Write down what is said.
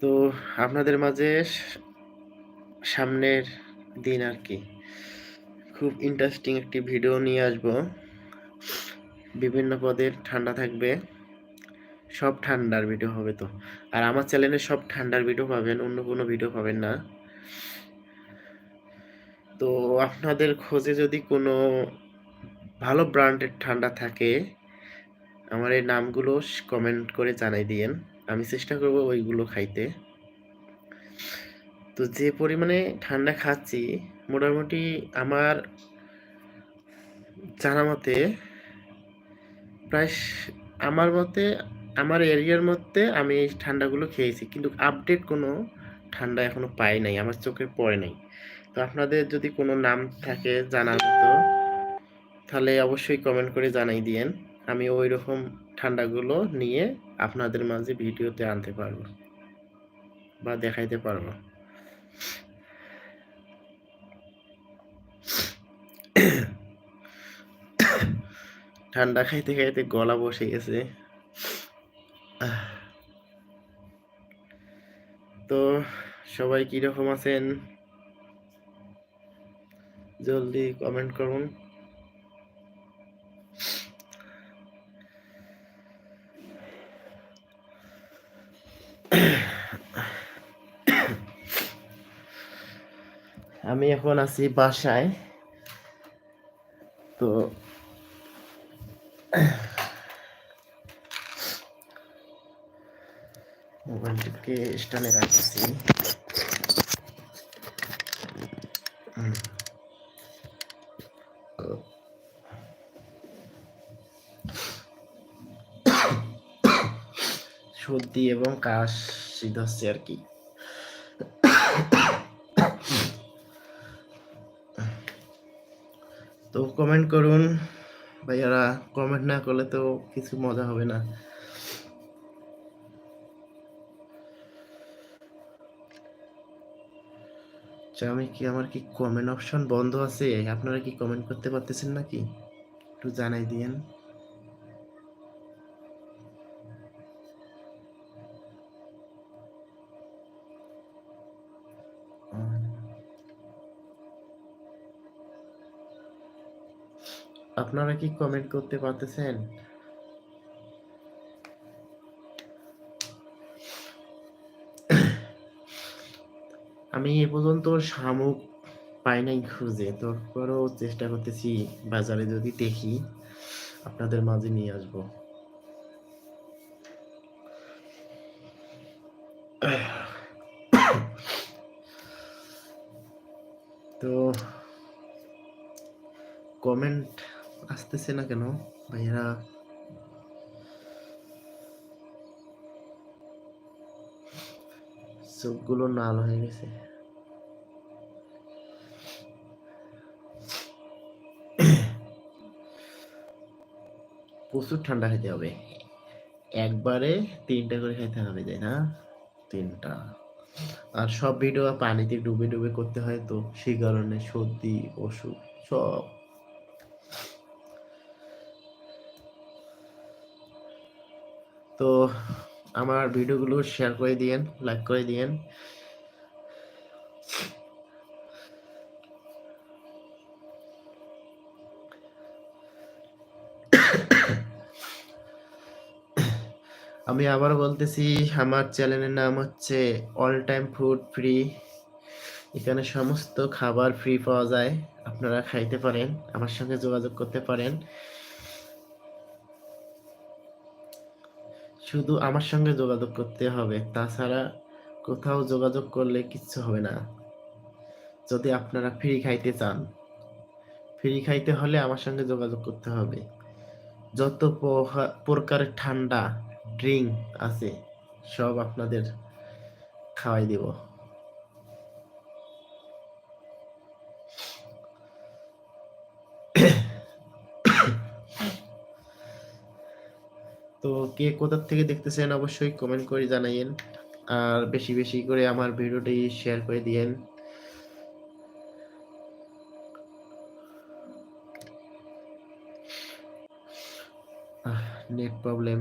তো আপনাদের মাঝে সামনের দিন আর কি খুব ইন্টারেস্টিং একটি ভিডিও নিয়ে আসব। বিভিন্ন পদের ঠান্ডা থাকবে, সব ঠান্ডার ভিডিও হবে। তো আর আমার চ্যানেলে সব ঠান্ডার ভিডিও পাবেন, অন্য কোনো ভিডিও পাবেন না। তো আপনাদের খোঁজে যদি কোনো ভালো ব্র্যান্ডের ঠান্ডা থাকে, আমার এই নামগুলো কমেন্ট করে জানাই দিয়েন, আমি চেষ্টা করব ওইগুলো খাইতে। তো যে পরিমাণে ঠান্ডা খাচ্ছি, মোটামুটি আমার জানা মতে প্রায় আমার মতে আমার এরিয়ার মধ্যে আমি এই ঠান্ডাগুলো খেয়েছি, কিন্তু আপডেট কোনো ঠান্ডা এখনো পাই নাই, আমার চোখে পড়ে নাই। তো আপনাদের যদি কোনো নাম থাকে জানার মতো, তাহলে অবশ্যই কমেন্ট করে জানাই দিয়েন, আমি ওই রকম ঠান্ডাগুলো নিয়ে আপনাদের মাঝে ভিডিওতে আনতে পারবো বা দেখাইতে পারবো। ঠান্ডা খাইতে খাইতে গলা বসে গেছে। তো সবাই কিরকম আছেন, জলদি কমেন্ট করুন। আমি এখন আছি বাসায়। তো মোবাইলটিকে স্ট্যান্ডে রাখছি। সর্দি এবং কাশি ধরছে আর কি। তো কমেন্ট করুন ভাইয়ারা, কমেন্ট না করলে তো কিছু মজা হবে না। আমার কি কমেন্ট অপশন বন্ধ আছে? আপনারা কি কমেন্ট করতে পারতেছেন নাকি? একটু জানাই দিয়েন। আপনারা কি কমেন্ট করতে পারতেছেন? আমি এ পর্যন্ত শামুক পাই নাই খুঁজে, তারপরেও চেষ্টা করতেছি বাজারে যদি দেখি আপনাদের মাঝে নিয়ে আসবো। তো কমেন্ট আসতেছে না কেন ভাইয়েরা? চোখগুলো লাল হয়ে গেছে। প্রচুর ঠান্ডা খেতে হবে, একবারে 3টা করে খেতে হবে, তাই না? 3টা। আর সব ভিডিও পানিতে ডুবে ডুবে করতে হয়, তো সেই কারণে সর্দি অসুখ সব। তো আমার ভিডিওগুলো শেয়ার করে দিয়েন, লাইক করে দিয়েন। আমি আবার বলতেছি, আমার চ্যানেলের নাম হচ্ছে অল টাইম ফুড ফ্রি। এখানে সমস্ত খাবার ফ্রি পাওয়া যায়, আপনারা খাইতে পারেন, আমার সঙ্গে যোগাযোগ করতে পারেন। শুধু আমার সঙ্গে যোগাযোগ করতে হবে, তাছাড়া কোথাও যোগাযোগ করলে কিচ্ছু হবে না। যদি আপনারা ফ্রি খাইতে চান, ফ্রি খাইতে হলে আমার সঙ্গে যোগাযোগ করতে হবে। যত প্রকারের ঠান্ডা ড্রিঙ্ক আছে সব আপনাদের খাওয়াই দেব। তো কে কোথা থেকে দেখতেছেন অবশ্যই কমেন্ট করে জানাইয়েন, আর বেশি বেশি করে আমার ভিডিওটি শেয়ার করে দিয়েন। Net problem.